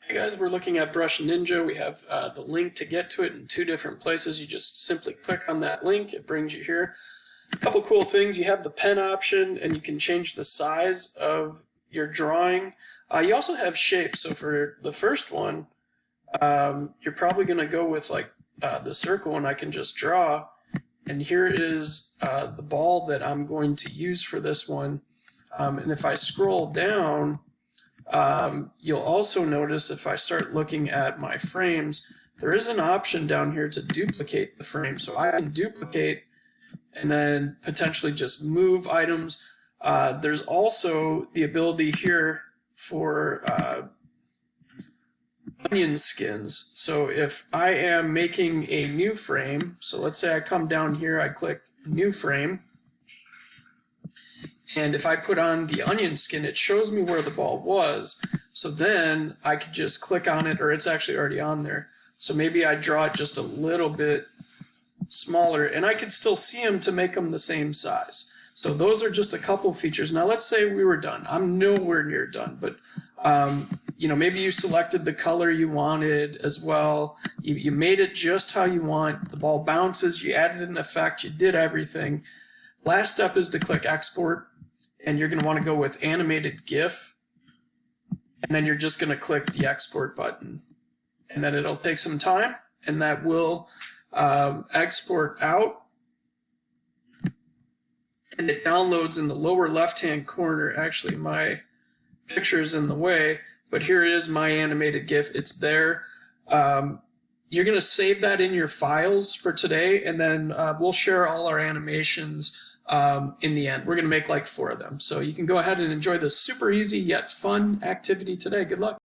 Hey guys, we're looking at Brushninja. We have the link to get to it in two different places. You just simply click on that link, it brings you here. A couple cool things, you have the pen option and you can change the size of your drawing. You also have shapes, so for the first one, you're probably going to go with like the circle, and I can just draw. And here is the ball that I'm going to use for this one. And if I scroll down, you'll also notice if I start looking at my frames, there is an option down here to duplicate the frame. So I can duplicate and then potentially just move items. There's also the ability here for onion skins. So if I am making a new frame, so let's say I come down here, I click new frame, and if I put on the onion skin, it shows me where the ball was. So then I could just click on it, or it's actually already on there. So maybe I draw it just a little bit smaller, and I could still see them to make them the same size. So those are just a couple features. Now let's say we were done. I'm nowhere near done, but you know, maybe you selected the color you wanted as well. You made it just how you want. The ball bounces, you added an effect, you did everything. Last step is to click export, and you're going to want to go with animated GIF, and then you're just going to click the export button, and then it'll take some time, and that will export out, and it downloads in the lower left hand corner. Actually, my picture's in the way, but here it is, my animated GIF. It's there. You're going to save that in your files for today, and then we'll share all our animations in the end. We're going to make like 4 of them. So you can go ahead and enjoy this super easy yet fun activity today. Good luck.